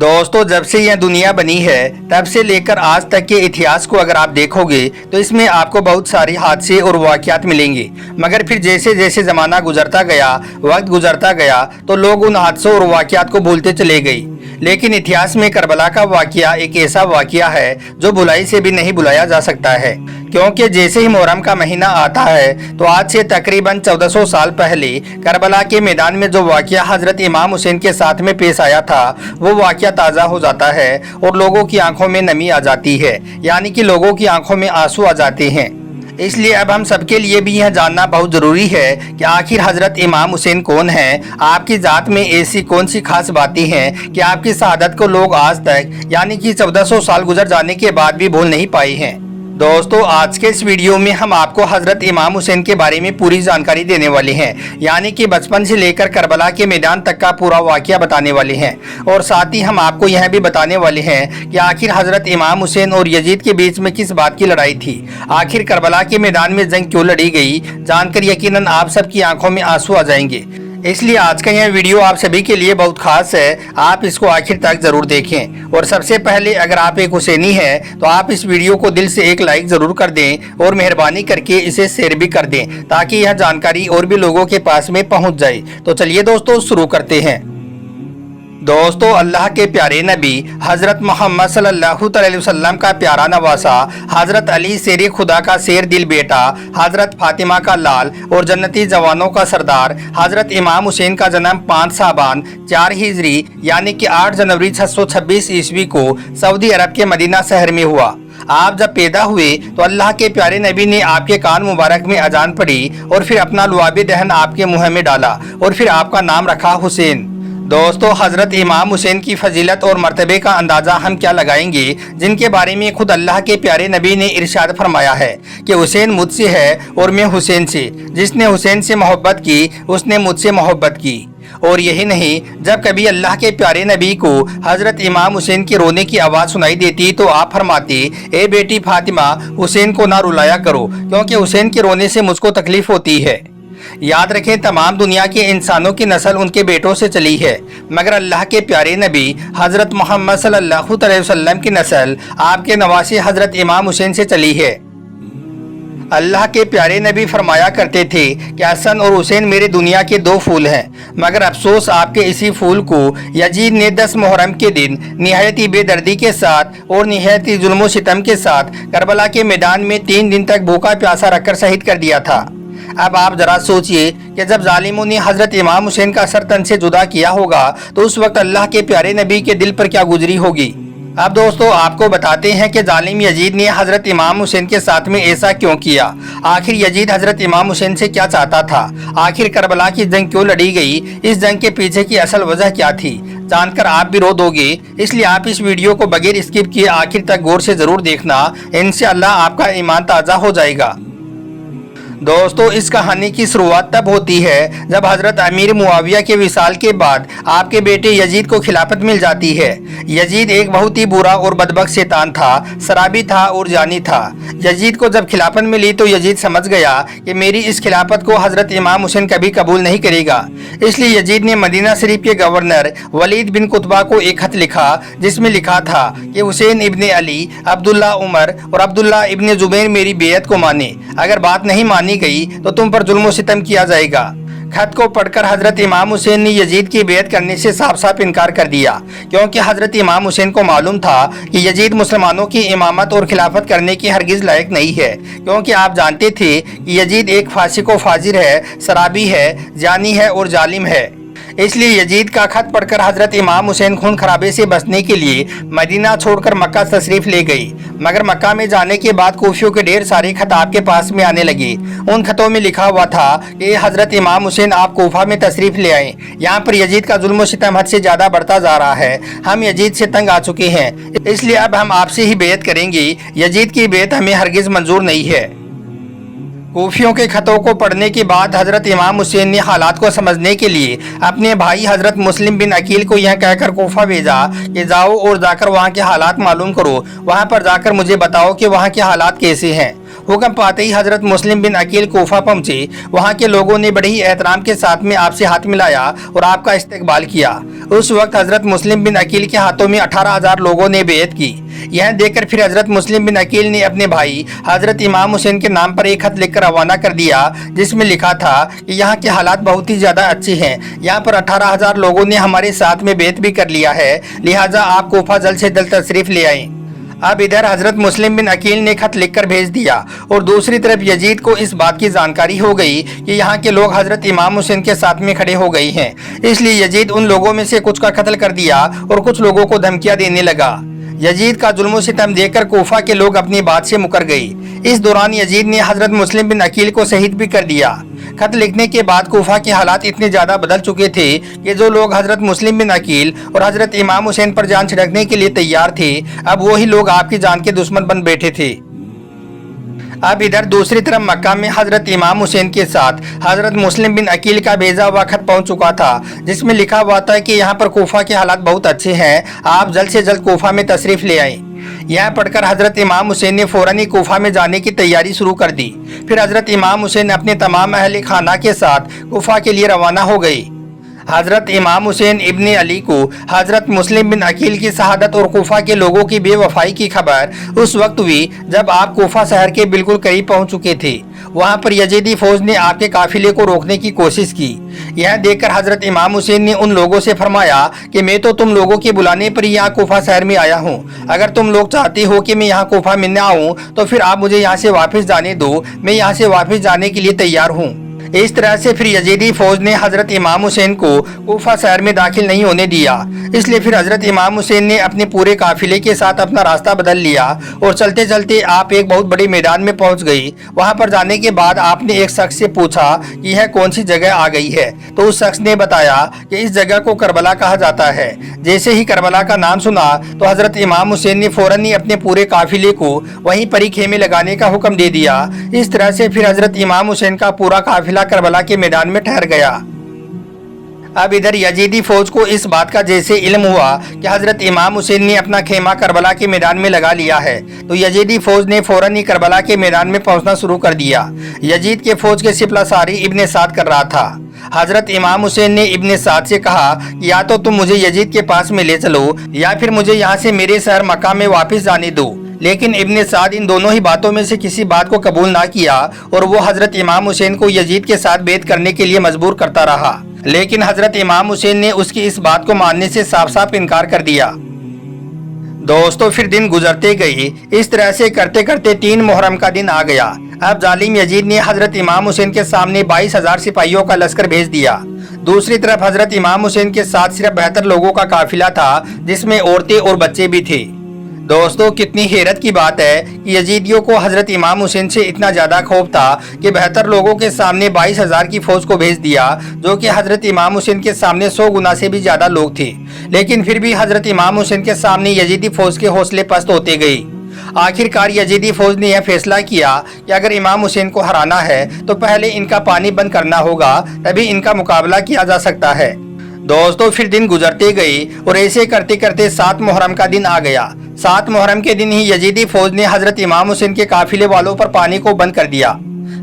दोस्तों, जब से यह दुनिया बनी है तब से लेकर आज तक के इतिहास को अगर आप देखोगे तो इसमें आपको बहुत सारे हादसे और वाक़यात मिलेंगे। मगर फिर जैसे जैसे ज़माना गुजरता गया, वक्त गुजरता गया, तो लोग उन हादसों और वाक़यात को भूलते चले गए। लेकिन इतिहास में करबला का वाक़या एक ऐसा वाक़या है जो भुलाई से भी नहीं भुलाया जा सकता है, क्योंकि जैसे ही मुहर्रम का महीना आता है तो आज से तकरीबन 1400 साल पहले करबला के मैदान में जो वाक़या हजरत इमाम हुसैन के साथ में पेश आया था वो वाक़या ताज़ा हो जाता है और लोगों की आंखों में नमी आ जाती है, यानी कि लोगों की आंखों में आंसू आ जाते हैं। इसलिए अब हम सबके लिए भी यह जानना बहुत ज़रूरी है कि आखिर हज़रत इमाम हुसैन कौन हैं, आपकी ज़ात में ऐसी कौन सी खास बातें हैं कि आपकी शहादत को लोग आज तक यानी कि 1400 साल गुजर जाने के बाद भी भूल नहीं पाए हैं। दोस्तों, आज के इस वीडियो में हम आपको हज़रत इमाम हुसैन के बारे में पूरी जानकारी देने वाले हैं, यानी कि बचपन से लेकर करबला के मैदान तक का पूरा वाक़या बताने वाले हैं। और साथ ही हम आपको यह भी बताने वाले हैं कि आखिर हज़रत इमाम हुसैन और यजीद के बीच में किस बात की लड़ाई थी, आखिर करबला के मैदान में जंग क्यों लड़ी गई, जानकर यकीनन आप सबकी आंखों में आंसू आ जाएंगे। इसलिए आज का यह वीडियो आप सभी के लिए बहुत खास है, आप इसको आखिर तक जरूर देखें। और सबसे पहले अगर आप एक हुसैनी हैं तो आप इस वीडियो को दिल से एक लाइक जरूर कर दें और मेहरबानी करके इसे शेयर भी कर दें, ताकि यह जानकारी और भी लोगों के पास में पहुंच जाए। तो चलिए दोस्तों, शुरू करते हैं। दोस्तों, अल्लाह के प्यारे नबी हज़रत मोहम्मद सल्लल्लाहु अलैहि वसल्लम का प्यारा नवासा, हज़रत अली शेर खुदा का शेर दिल बेटा, हज़रत फातिमा का लाल और जन्नती जवानों का सरदार हज़रत इमाम हुसैन का जन्म 5 साबान 4 हिजरी यानी कि 8 जनवरी 626 ईस्वी को सऊदी अरब के मदीना शहर में हुआ। आप जब पैदा हुए तो अल्लाह के प्यारे नबी ने आपके कान मुबारक में अजान पढ़ी और फिर अपना लुआबे दहन आपके मुँह में डाला और फिर आपका नाम रखा हुसैन। दोस्तों, हज़रत इमाम हुसैन की फजीलत और मर्तबे का अंदाज़ा हम क्या लगाएंगे, जिनके बारे में खुद अल्लाह के प्यारे नबी ने इरशाद फरमाया है कि हुसैन मुझसे है और मैं हुसैन से, जिसने हुसैन से मोहब्बत की उसने मुझसे मोहब्बत की। और यही नहीं, जब कभी अल्लाह के प्यारे नबी को हज़रत इमाम हुसैन के रोने की आवाज़ सुनाई देती तो आप फरमाते, ए बेटी फातिमा, हुसैन को ना रुलाया करो, क्योंकि हुसैन के रोने से मुझको तकलीफ़ होती है। याद रखें, तमाम दुनिया के इंसानों की नस्ल उनके बेटों से चली है, मगर अल्लाह के प्यारे नबी हज़रत मोहम्मद सल्लल्लाहु अलैहि वसल्लम की नस्ल आपके नवासे हज़रत इमाम हुसैन से चली है। अल्लाह के प्यारे नबी फरमाया करते थे कि हसन और हुसैन मेरे दुनिया के 2 फूल हैं, मगर अफसोस आपके इसी फूल को यजीद ने 10 मुहर्रम के दिन निहायत ही बेदर्दी के साथ और निहायत ही जुल्म सितम के साथ करबला के मैदान में 3 दिन तक भूखा प्यासा रखकर शहीद कर दिया था। अब आप जरा सोचिए कि जब जालिमों ने हज़रत इमाम हुसैन का सर तन से जुदा किया होगा तो उस वक्त अल्लाह के प्यारे नबी के दिल पर क्या गुजरी होगी। अब दोस्तों, आपको बताते हैं कि जालिम यजीद ने हज़रत इमाम हुसैन के साथ में ऐसा क्यों किया। आखिर यजीद हज़रत इमाम हुसैन से क्या चाहता था, आखिर करबला की जंग क्यों लड़ी गई, इस जंग के पीछे की असल वजह क्या थी, जानकर आप भी रो दोगे। इसलिए आप इस वीडियो को बगैर स्किप किए आखिर तक गौर से ज़रूर देखना, इंशाअल्लाह आपका ईमान ताज़ा हो जाएगा। दोस्तों, इस कहानी की शुरुआत तब होती है जब हज़रत अमीर मुआविया के विसाल के बाद आपके बेटे यजीद को खिलाफत मिल जाती है। यजीद एक बहुत ही बुरा और बदबख्त शैतान था, शराबी था और जानी था। यजीद को जब खिलाफत मिली तो यजीद समझ गया कि मेरी इस खिलाफत को हज़रत इमाम हुसैन कभी कबूल नहीं करेगा। इसलिए यजीद ने मदीना शरीफ के गवर्नर वलीद बिन कुतबा को एक खत लिखा, जिसमें लिखा था कि हुसैन इब्ने अली, अब्दुल्ला उमर और अब्दुल्ला इब्ने जुबैर मेरी बेयत को माने, अगर बात नहीं मानी गई तो तुम पर जुल्म सितम किया जाएगा। खत को पढ़कर हज़रत इमाम हुसैन ने यजीद की बेयत करने से साफ साफ इनकार कर दिया, क्योंकि हज़रत इमाम हुसैन को मालूम था कि यजीद मुसलमानों की इमामत और खिलाफत करने की हरगिज़ लायक नहीं है, क्योंकि आप जानते थे कि यजीद एक फासिक व फाजिर है, शराबी है, जानी है और जालिम है। इसलिए यजीद का खत पढ़कर हज़रत इमाम हुसैन खून खराबे से बचने के लिए मदीना छोड़कर मक्का तशरीफ ले गई। मगर मक्का में जाने के बाद कूफियों के ढेर सारे खत आपके पास में आने लगे। उन खतों में लिखा हुआ था कि हज़रत इमाम हुसैन आप कोफा में तशरीफ ले आए, यहाँ पर यजीद का जुल्म सितम हद से ज़्यादा बढ़ता जा रहा है, हम यजीद से तंग आ चुके हैं, इसलिए अब हम आपसे ही बेयत करेंगे, यजीद की बेयत हमें हरगिज़ मंजूर नहीं है। कूफियों के खतों को पढ़ने के बाद हज़रत इमाम हुसैन ने हालात को समझने के लिए अपने भाई हज़रत मुस्लिम बिन अकील को यह कहकर कोफा भेजा कि जाओ और जाकर वहाँ के हालात मालूम करो, वहाँ पर जाकर मुझे बताओ कि वहाँ के हालात कैसे हैं। हुक्म पाते ही हजरत मुस्लिम बिन अकील कोफा पहुंचे। वहां के लोगों ने बड़े ही एहतराम के साथ में आपसे हाथ मिलाया और आपका इस्तकबाल किया। उस वक्त हजरत मुस्लिम बिन अकील के हाथों में 18,000 लोगों ने बेयत की। यह देखकर फिर हजरत मुस्लिम बिन अकील ने अपने भाई हजरत इमाम हुसैन के नाम पर एक खत लिखकर रवाना कर दिया, जिसमें लिखा था कि यहाँ के हालात बहुत ही ज्यादा अच्छे हैं। यहाँ पर 18,000 लोगों ने हमारे साथ में बेयत भी कर लिया है, लिहाजा आप कोफा जल्द से जल्द तशरीफ ले आए। अब इधर हजरत मुस्लिम बिन अकील ने खत लिखकर भेज दिया और दूसरी तरफ यजीद को इस बात की जानकारी हो गई कि यहाँ के लोग हजरत इमाम हुसैन के साथ में खड़े हो गए हैं। इसलिए यजीद उन लोगों में से कुछ का कत्ल कर दिया और कुछ लोगों को धमकियां देने लगा। यजीद का जुल्म सितम देखकर कोफा के लोग अपनी बात से मुकर गए। इस दौरान यजीद ने हजरत मुस्लिम बिन अकील को शहीद भी कर दिया। खत लिखने के बाद कोफा के हालात इतने ज्यादा बदल चुके थे कि जो लोग हजरत मुस्लिम बिन अकील और हजरत इमाम हुसैन पर जान छिड़कने के लिए तैयार थे, अब वही लोग आपकी जान के दुश्मन बन बैठे थे। अब इधर दूसरी तरफ मक्का में हजरत इमाम हुसैन के साथ हजरत मुस्लिम बिन अकील का भेजा हुआ खत पहुंच चुका था, जिसमें लिखा हुआ था कि यहाँ पर कोफा के हालात बहुत अच्छे हैं, आप जल्द से जल्द कोफा में तशरीफ ले आए। यह पढ़कर हजरत इमाम हुसैन ने फौरन ही कोफा में जाने की तैयारी शुरू कर दी। फिर हजरत इमाम हुसैन अपने तमाम अहले खाना के साथ कोफा के लिए रवाना हो गए। हजरत इमाम हुसैन इब्ने अली को हजरत मुस्लिम बिन अकील की शहादत और कोफा के लोगों की बेवफाई की खबर उस वक्त हुई जब आप कोफा शहर के बिल्कुल करीब पहुंच चुके थे। वहां पर यजीदी फौज ने आपके काफिले को रोकने की कोशिश की। यह देखकर हजरत इमाम हुसैन ने उन लोगों से फरमाया कि मैं तो तुम लोगों के बुलाने पर यहाँ कोफा शहर में आया हूँ। अगर तुम लोग चाहते हो कि मैं यहाँ कोफा में न आऊँ तो फिर आप मुझे यहाँ से वापस जाने दो, मैं यहाँ से वापस जाने के लिए तैयार हूँ। इस तरह से फिर यजीदी फौज ने हजरत इमाम हुसैन को कोफा शहर में दाखिल नहीं होने दिया। इसलिए फिर हजरत इमाम हुसैन ने अपने पूरे काफिले के साथ अपना रास्ता बदल लिया और चलते चलते आप एक बहुत बड़े मैदान में पहुंच गई। वहां पर जाने के बाद आपने एक शख्स से पूछा कि यह कौन सी जगह आ गई है, तो उस शख्स ने बताया कि इस जगह को करबला कहा जाता है। जैसे ही करबला का नाम सुना तो हजरत इमाम हुसैन ने फौरन ही अपने पूरे काफिले को वहीं पर ही खेमे लगाने का हुक्म दे दिया। इस तरह से फिर हजरत इमाम हुसैन का पूरा काफिला करबला के मैदान में ठहर गया। अब इधर यजीदी फौज को इस बात का जैसे इल्म हुआ कि हजरत इमाम हुसैन ने अपना खेमा करबला के मैदान में लगा लिया है, तो यजीदी फौज ने फौरन ही करबला के मैदान में पहुंचना शुरू कर दिया। यजीद के फौज के सिपला सारी इब्ने साद कर रहा था। हजरत इमाम हुसैन ने इब्ने साद से कहा कि या तो तुम मुझे यजीद के पास में ले चलो या फिर मुझे यहाँ से मेरे शहर मक्का में वापस जाने दो। लेकिन इब्ने साद इन दोनों ही बातों में से किसी बात को कबूल ना किया और वो हजरत इमाम हुसैन को यजीद के साथ बैत करने के लिए मजबूर करता रहा। लेकिन हजरत इमाम हुसैन ने उसकी इस बात को मानने से साफ साफ इनकार कर दिया। दोस्तों फिर दिन गुजरते गए। इस तरह से करते करते 3 मुहर्रम का दिन आ गया। अब जालिम यजीद ने हजरत इमाम हुसैन के सामने 22,000 सिपाहियों का लश्कर भेज दिया। दूसरी तरफ हजरत इमाम हुसैन के साथ सिर्फ 72 लोगों का काफिला था, जिसमें औरतें और बच्चे भी थे। दोस्तों कितनी हैरत की बात है कि यजीदियों को हजरत इमाम हुसैन से इतना ज्यादा खौफ था कि 72 लोगों के सामने 22,000 की फौज को भेज दिया, जो कि हजरत इमाम हुसैन के सामने 100 गुना से भी ज्यादा लोग थे। लेकिन फिर भी हजरत इमाम हुसैन के सामने यजीदी फौज के हौसले पस्त होते गए। आखिरकार यजीदी फौज ने यह फैसला किया कि अगर इमाम हुसैन को हराना है तो पहले इनका पानी बंद करना होगा, तभी इनका मुकाबला किया जा सकता है। दोस्तों फिर दिन गुजरते गए और ऐसे करते करते 7 मुहर्रम का दिन आ गया। 7 मुहर्रम के दिन ही यजीदी फौज ने हजरत इमाम हुसैन के काफिले वालों पर पानी को बंद कर दिया।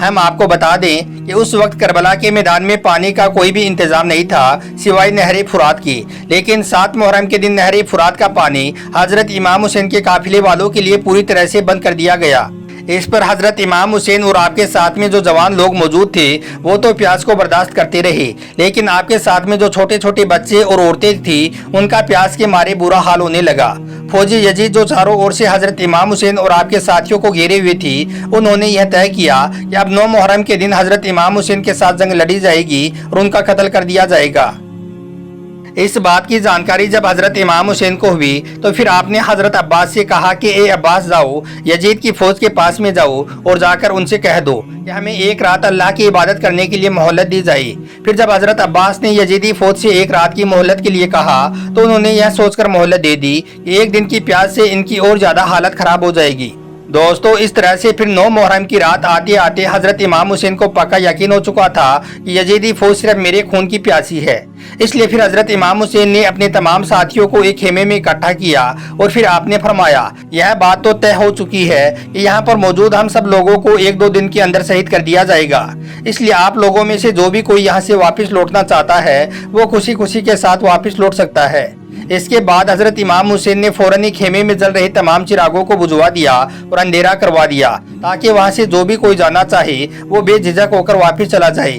हम आपको बता दें कि उस वक्त करबला के मैदान में पानी का कोई भी इंतजाम नहीं था सिवाय नहर फुरात की। लेकिन 7 मुहर्रम के दिन नहर फुरात का पानी हजरत इमाम हुसैन के काफिले वालों के लिए पूरी तरह से बंद कर दिया गया। इस पर हजरत इमाम हुसैन और आपके साथ में जो जवान लोग मौजूद थे वो तो प्यास को बर्दाश्त करते रहे, लेकिन आपके साथ में जो छोटे छोटे बच्चे और औरतें थी उनका प्यास के मारे बुरा हाल होने लगा। फौजी यजीद जो चारों ओर से हजरत इमाम हुसैन और आपके साथियों को घेरे हुए थी, उन्होंने यह तय किया कि अब 9 मुहर्रम के दिन हजरत इमाम हुसैन के साथ जंग लड़ी जाएगी और उनका कत्ल कर दिया जाएगा। इस बात की जानकारी जब हजरत इमाम हुसैन को हुई तो फिर आपने हजरत अब्बास से कहा कि ए अब्बास जाओ, यजीद की फौज के पास में जाओ और जाकर उनसे कह दो कि हमें एक रात अल्लाह की इबादत करने के लिए मोहलत दी जाए। फिर जब हजरत अब्बास ने यजीदी फौज से एक रात की मोहलत के लिए कहा तो उन्होंने यह सोचकर मोहलत दे दी कि एक दिन की प्यास से इनकी और ज्यादा हालत खराब हो जाएगी। दोस्तों इस तरह से फिर 9 मुहर्रम की रात आते आते हजरत इमाम हुसैन को पक्का यकीन हो चुका था कि यजीदी फौज सिर्फ मेरे खून की प्यासी है। इसलिए फिर हजरत इमाम हुसैन ने अपने तमाम साथियों को एक खेमे में इकट्ठा किया और फिर आपने फरमाया, यह बात तो तय हो चुकी है कि यहाँ पर मौजूद हम सब लोगों को 1-2 दिन के अंदर शहीद कर दिया जाएगा। इसलिए आप लोगों में से जो भी कोई यहाँ से वापस लौटना चाहता है वो खुशी खुशी के साथ वापस लौट सकता है। इसके बाद हजरत इमाम हुसैन ने फौरन ही खेमे में जल रहे तमाम चिरागों को बुझवा दिया और अंधेरा करवा दिया ताकि वहां से जो भी कोई जाना चाहे वो बेझिझक होकर वापस चला जाए।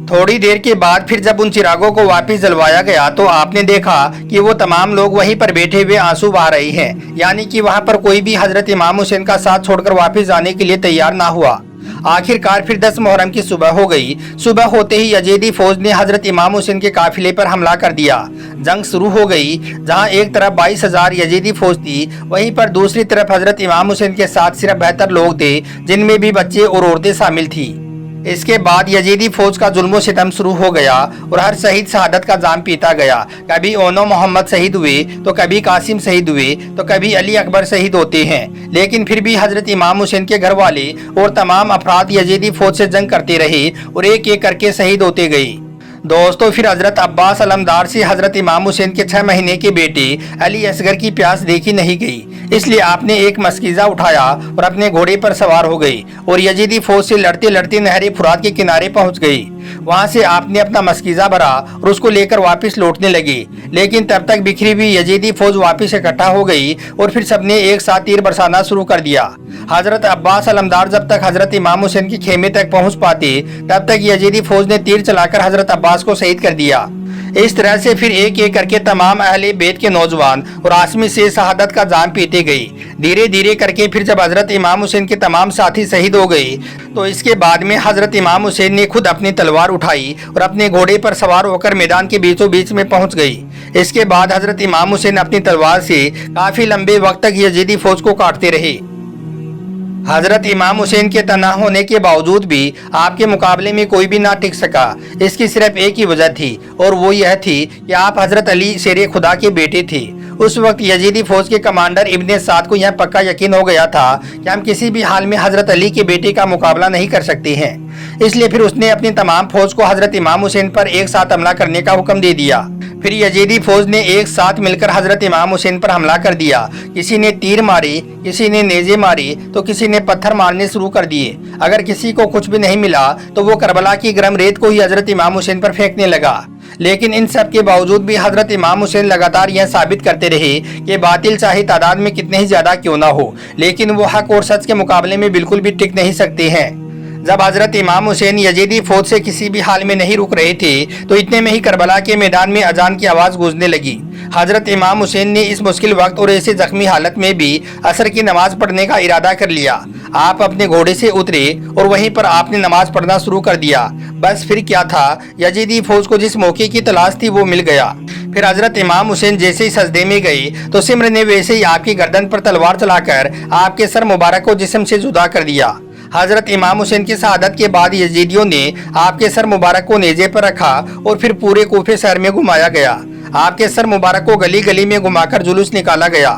थोड़ी देर के बाद फिर जब उन चिरागों को वापस जलवाया गया तो आपने देखा कि वो तमाम लोग वहीं पर बैठे हुए आंसू बहा रहे हैं, यानी कि वहां पर कोई भी हजरत इमाम हुसैन का साथ छोड़कर वापस जाने के लिए तैयार ना हुआ। आखिरकार फिर 10 मुहर्रम की सुबह हो गई। सुबह होते ही यजीदी फौज ने हजरत इमाम हुसैन के काफिले पर हमला कर दिया। जंग शुरू हो गई। जहां एक तरफ 22,000 यजीदी फौज थी, वहीं पर दूसरी तरफ हजरत इमाम हुसैन के साथ सिर्फ 72 लोग थे, जिनमें भी बच्चे और औरतें शामिल थी। इसके बाद यजीदी फौज का जुल्म सितम शुरू हो गया और हर शहीद शहादत का जाम पीता गया। कभी ओनो मोहम्मद शहीद हुए तो कभी कासिम शहीद हुए तो कभी अली अकबर शहीद होते हैं, लेकिन फिर भी हजरत इमाम हुसैन के घर वाले और तमाम अफराद यजीदी फौज से जंग करते रहे और एक एक करके शहीद होते गए। दोस्तों फिर हजरत अब्बास अलमदार से हजरत इमाम हुसैन के 6 महीने के बेटे अली असगर की प्यास देखी नहीं गई, इसलिए आपने एक मस्कीजा उठाया और अपने घोड़े पर सवार हो गई और यजीदी फौज से लड़ते लड़ते नहर फुरात के किनारे पहुंच गई। वहां से आपने अपना मस्कीजा भरा और उसको लेकर वापस लौटने लगे, लेकिन तब तक बिखरी हुई यजीदी फौज वापस इकट्ठा हो गई और फिर सबने एक साथ तीर बरसाना शुरू कर दिया। हजरत अब्बास अलमदार जब तक हजरत इमाम हुसैन के खेमे तक पहुंच पाते तब तक यजीदी फौज ने तीर चलाकर हजरत अब्बास को शहीद कर दिया। इस तरह से फिर एक एक करके तमाम अहले बैत के नौजवान और आसमी से शहादत का जाम पीते गए। धीरे धीरे करके फिर जब हजरत इमाम हुसैन के तमाम साथी शहीद हो गए तो इसके बाद में हजरत इमाम हुसैन ने खुद अपनी तलवार उठाई और अपने घोड़े पर सवार होकर मैदान के बीचों बीच में पहुंच गई। इसके बाद हजरत इमाम हुसैन अपनी तलवार से काफी लंबे वक्त तक यजीदी फौज को काटते रहे। हजरत इमाम हुसैन के तना होने के बावजूद भी आपके मुकाबले में कोई भी ना टिक सका। इसकी सिर्फ एक ही वजह थी और वो यह थी कि आप हजरत अली शेर खुदा के बेटे थे। उस वक्त यजीदी फौज के कमांडर इब्ने साद को यह पक्का यकीन हो गया था कि हम किसी भी हाल में हजरत अली के बेटे का मुकाबला नहीं कर सकते हैं। इसलिए फिर उसने अपनी तमाम फौज को हजरत इमाम हुसैन पर एक साथ हमला करने का हुक्म दे दिया। फिर यजीदी फौज ने एक साथ मिलकर हजरत इमाम हुसैन पर हमला कर दिया। किसी ने तीर मारे, किसी ने नेज़े मारे तो किसी ने पत्थर मारने शुरू कर दिए। अगर किसी को कुछ भी नहीं मिला तो वो करबला की गर्म रेत को ही हजरत इमाम हुसैन पर फेंकने लगा। लेकिन इन सब के बावजूद भी हजरत इमाम हुसैन लगातार यह साबित करते रहे कि बातिल चाहे तादाद में कितने ही ज्यादा क्यों ना हो, लेकिन वो हक और सच के मुकाबले में बिल्कुल भी टिक नहीं सकते हैं। जब हजरत इमाम हुसैन यजीदी फौज से किसी भी हाल में नहीं रुक रहे थे तो इतने में ही करबला के मैदान में अजान की आवाज गूंजने लगी। हजरत इमाम हुसैन ने इस मुश्किल वक्त और ऐसे जख्मी हालत में भी असर की नमाज पढ़ने का इरादा कर लिया। आप अपने घोड़े से उतरे और वहीं पर आपने नमाज पढ़ना शुरू कर दिया। बस फिर क्या था, यजीदी फौज को जिस मौके की तलाश थी वो मिल गया। फिर हजरत इमाम हुसैन जैसे ही सजदे में गए तो सिमर ने वैसे ही आपकी गर्दन पर तलवार चलाकर आपके सर मुबारक को जिस्म से जुदा कर दिया। हजरत इमाम हुसैन की शहादत के बाद यजीदियों ने आपके सर मुबारक को नेजे पर रखा और फिर पूरे कूफे शहर में घुमाया गया। आपके सर मुबारक को गली गली में घुमाकर जुलूस निकाला गया।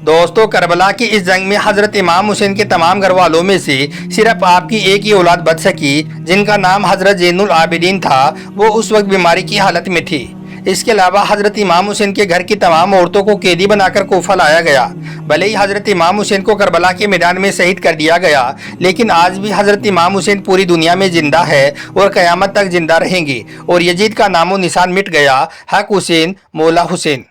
दोस्तों करबला की इस जंग में हजरत इमाम हुसैन के तमाम घर वालों में से सिर्फ आपकी एक ही औलाद बच सकी, जिनका नाम हजरत ज़ैनुल आबिदीन था। वो उस वक्त बीमारी की हालत में थी। इसके अलावा हजरत इमाम हुसैन के घर की तमाम औरतों को कैदी बनाकर कोफा लाया गया। भले ही हजरत इमाम हुसैन को करबला के मैदान में शहीद कर दिया गया, लेकिन आज भी हजरत इमाम हुसैन पूरी दुनिया में जिंदा है और कयामत तक जिंदा रहेंगे और यजीद का नामो निशान मिट गया। हक हुसैन, मौला हुसैन।